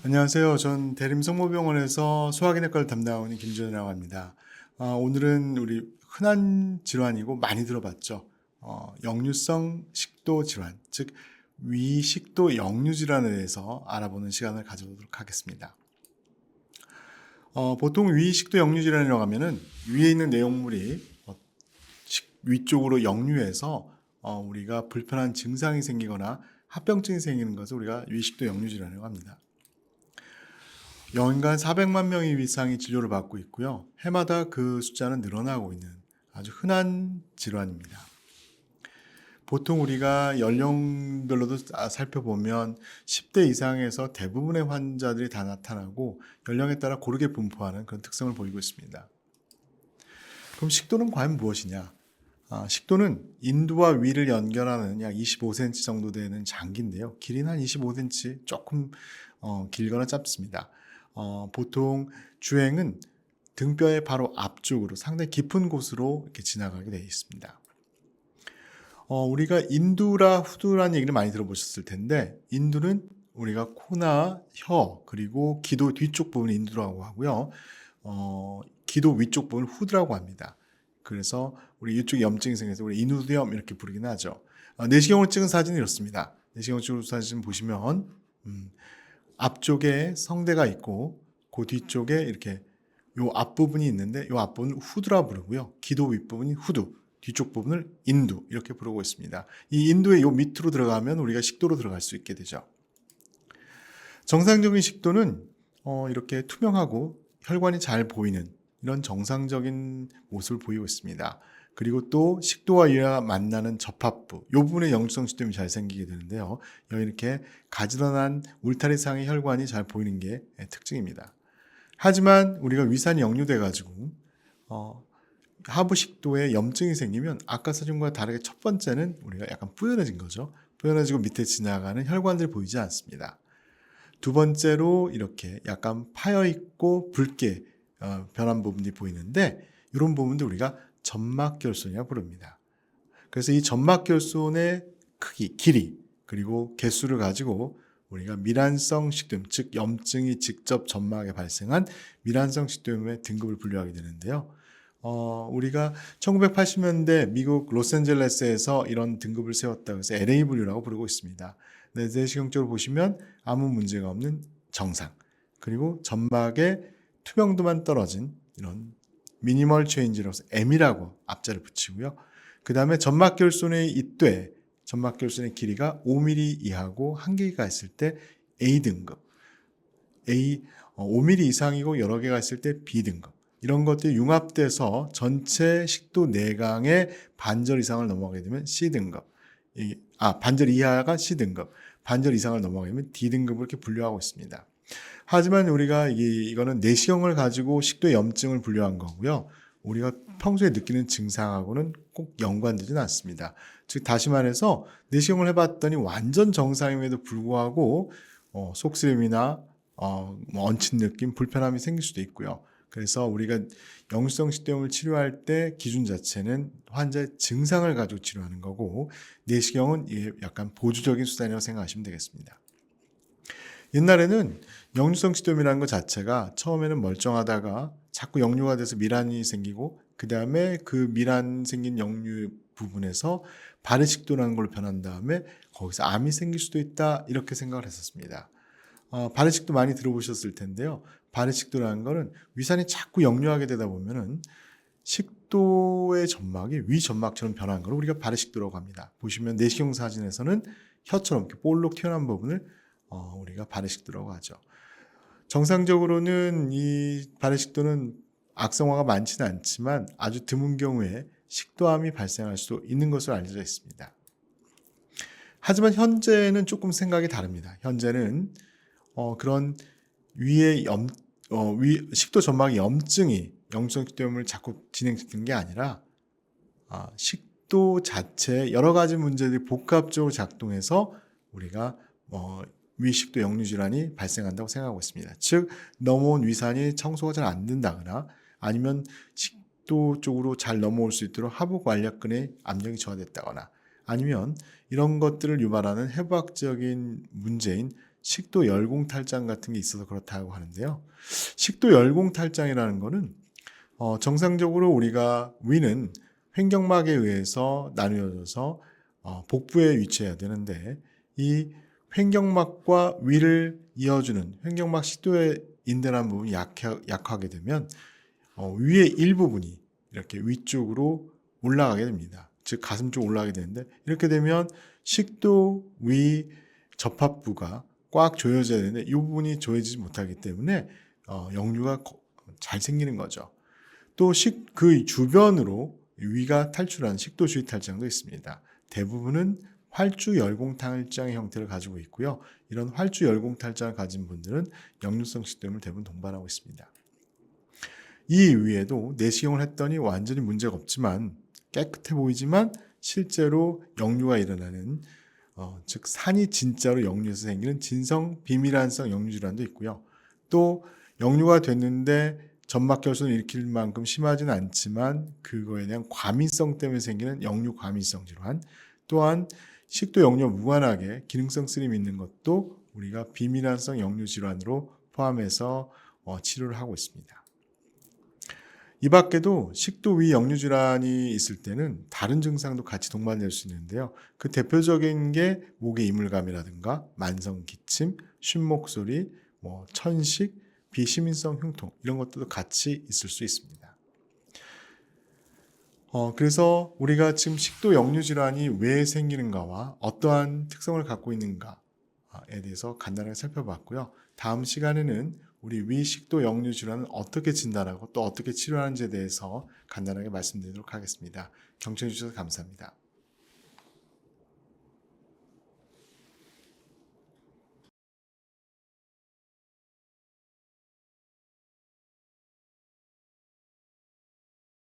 안녕하세요. 전 대림성모병원에서 소화기내과를 담당하고 있는 김준이라고 합니다. 오늘은 우리 흔한 질환이고 많이 들어봤죠. 역류성 식도 질환, 즉 위식도 역류 질환에 대해서 알아보는 시간을 가져보도록 하겠습니다. 보통 위식도 역류 질환이라고 하면은 위에 있는 내용물이 위쪽으로 역류해서 우리가 불편한 증상이 생기거나 합병증이 생기는 것을 우리가 위식도 역류 질환이라고 합니다. 연간 400만 명 이상이 진료를 받고 있고요. 해마다 그 숫자는 늘어나고 있는 아주 흔한 질환입니다. 보통 우리가 연령별로도 살펴보면 10대 이상에서 대부분의 환자들이 다 나타나고 연령에 따라 고르게 분포하는 그런 특성을 보이고 있습니다. 그럼 식도는 과연 무엇이냐? 식도는 인두와 위를 연결하는 약 25cm 정도 되는 장기인데요. 길이는 한 25cm, 조금 길거나 짧습니다. 보통 주행은 등뼈의 바로 앞쪽으로 상당히 깊은 곳으로 이렇게 지나가게 되어 있습니다. 우리가 인두라 후두라는 얘기를 많이 들어보셨을 텐데, 인두는 우리가 코나 혀 그리고 기도 뒤쪽 부분을 인두라고 하고요. 기도 위쪽 부분을 후두라고 합니다. 그래서 우리 이쪽에 염증이 생겨서 우리 인후두염 이렇게 부르긴 하죠. 내시경을 찍은 사진이 이렇습니다. 내시경을 찍은 사진 보시면 앞쪽에 성대가 있고 그 뒤쪽에 이렇게 요 앞부분이 있는데 요 앞부분은 후두라 부르고요. 기도 윗부분이 후두, 뒤쪽 부분을 인두 이렇게 부르고 있습니다. 이 인두의 요 밑으로 들어가면 우리가 식도로 들어갈 수 있게 되죠. 정상적인 식도는 이렇게 투명하고 혈관이 잘 보이는 이런 정상적인 모습을 보이고 있습니다. 그리고 또 식도와 이가 만나는 접합부, 이 부분에 역류성 식도염이 잘 생기게 되는데요. 여기 이렇게 가지런한 울타리상의 혈관이 잘 보이는 게 특징입니다. 하지만 우리가 위산이 역류돼가지고 하부 식도에 염증이 생기면 아까 사진과 다르게 첫 번째는 우리가 약간 뿌연해진 거죠. 뿌연해지고 밑에 지나가는 혈관들이 보이지 않습니다. 두 번째로 이렇게 약간 파여있고 붉게 변한 부분이 보이는데 이런 부분도 우리가 점막결손이라고 부릅니다. 그래서 이 점막결손의 크기, 길이, 그리고 개수를 가지고 우리가 미란성 식도염, 즉 염증이 직접 점막에 발생한 미란성 식도염의 등급을 분류하게 되는데요. 우리가 1980년대 미국 로스앤젤레스에서 이런 등급을 세웠다고 해서 LA 분류라고 부르고 있습니다. 내시경적으로 보시면 아무 문제가 없는 정상, 그리고 점막의 투명도만 떨어진 이런 미니멀 체인지라고 해서 M이라고 앞자를 붙이고요. 그 다음에 점막결손의 잇대, 점막결손의 길이가 5mm 이하고 한계가 있을 때 A등급, 5mm 이상이고 여러 개가 있을 때 B등급, 이런 것들이 융합돼서 전체 식도 내강의 반절 이상을 넘어가게 되면 C등급, 반절 이하가 C등급, 반절 이상을 넘어가게 되면 D등급을 이렇게 분류하고 있습니다. 하지만 우리가 이거는 내시경을 가지고 식도의 염증을 분류한 거고요. 우리가 평소에 느끼는 증상하고는 꼭 연관되지는 않습니다. 즉 다시 말해서 내시경을 해봤더니 완전 정상임에도 불구하고 속쓰림이나 얹힌 느낌, 불편함이 생길 수도 있고요. 그래서 우리가 역류성 식도염을 치료할 때 기준 자체는 환자의 증상을 가지고 치료하는 거고 내시경은 약간 보조적인 수단이라고 생각하시면 되겠습니다. 옛날에는 역류성 식도염이라는 것 자체가 처음에는 멀쩡하다가 자꾸 역류가 돼서 미란이 생기고 그 다음에 그 미란 생긴 역류 부분에서 발해식도라는 걸로 변한 다음에 거기서 암이 생길 수도 있다 이렇게 생각을 했었습니다. 발해식도 많이 들어보셨을 텐데요. 발해식도라는 거는 위산이 자꾸 역류하게 되다 보면은 식도의 점막이 위점막처럼 변한 걸 우리가 발해식도라고 합니다. 보시면 내시경 사진에서는 혀처럼 이렇게 볼록 튀어나온 부분을 우리가 발해식도라고 하죠. 정상적으로는 이 발해식도는 악성화가 많지는 않지만 아주 드문 경우에 식도암이 발생할 수 있는 것으로 알려져 있습니다. 하지만 현재는 조금 생각이 다릅니다. 현재는 그런 위에 식도 점막의 염증이 역류성 식도염을 자꾸 진행시키는 게 아니라 식도 자체 여러 가지 문제들이 복합적으로 작동해서 우리가 위식도 역류 질환이 발생한다고 생각하고 있습니다. 즉 넘어온 위산이 청소가 잘 안 된다거나 아니면 식도 쪽으로 잘 넘어올 수 있도록 하부 관략근의 압력이 저하됐다거나 아니면 이런 것들을 유발하는 해부학적인 문제인 식도 열공탈장 같은 게 있어서 그렇다고 하는데요. 식도 열공탈장이라는 거는 정상적으로 우리가 위는 횡격막에 의해서 나누어져서 복부에 위치해야 되는데 이 횡격막과 위를 이어주는 횡격막 식도의 인대라는 부분이 약하게 되면 위의 일부분이 이렇게 위쪽으로 올라가게 됩니다. 즉 가슴 쪽 올라가게 되는데 이렇게 되면 식도 위 접합부가 꽉 조여져야 되는데 이 부분이 조여지지 못하기 때문에 역류가 잘 생기는 거죠. 또 그 주변으로 위가 탈출하는 식도 주위 탈장도 있습니다. 대부분은 활주 열공탈장의 형태를 가지고 있고요. 이런 활주 열공탈장을 가진 분들은 역류성 식도염을 대부분 동반하고 있습니다. 이 위에도 내시경을 했더니 완전히 문제가 없지만 깨끗해 보이지만 실제로 역류가 일어나는 즉 산이 진짜로 역류해서 생기는 진성 비밀환성 역류질환도 있고요. 또 역류가 됐는데 점막결손을 일으킬 만큼 심하지는 않지만 그거에 대한 과민성 때문에 생기는 역류 과민성 질환, 또한 식도 역류와 무관하게 기능성 쓰림이 있는 것도 우리가 비밀환성 역류 질환으로 포함해서 치료를 하고 있습니다. 이 밖에도 식도 위 역류 질환이 있을 때는 다른 증상도 같이 동반될 수 있는데요. 그 대표적인 게 목의 이물감이라든가 만성 기침, 쉰 목소리, 천식, 비시민성 흉통 이런 것들도 같이 있을 수 있습니다. 그래서 우리가 지금 식도 역류 질환이 왜 생기는가와 어떠한 특성을 갖고 있는가에 대해서 간단하게 살펴봤고요. 다음 시간에는 우리 위식도 역류 질환을 어떻게 진단하고 또 어떻게 치료하는지에 대해서 간단하게 말씀드리도록 하겠습니다. 경청해 주셔서 감사합니다.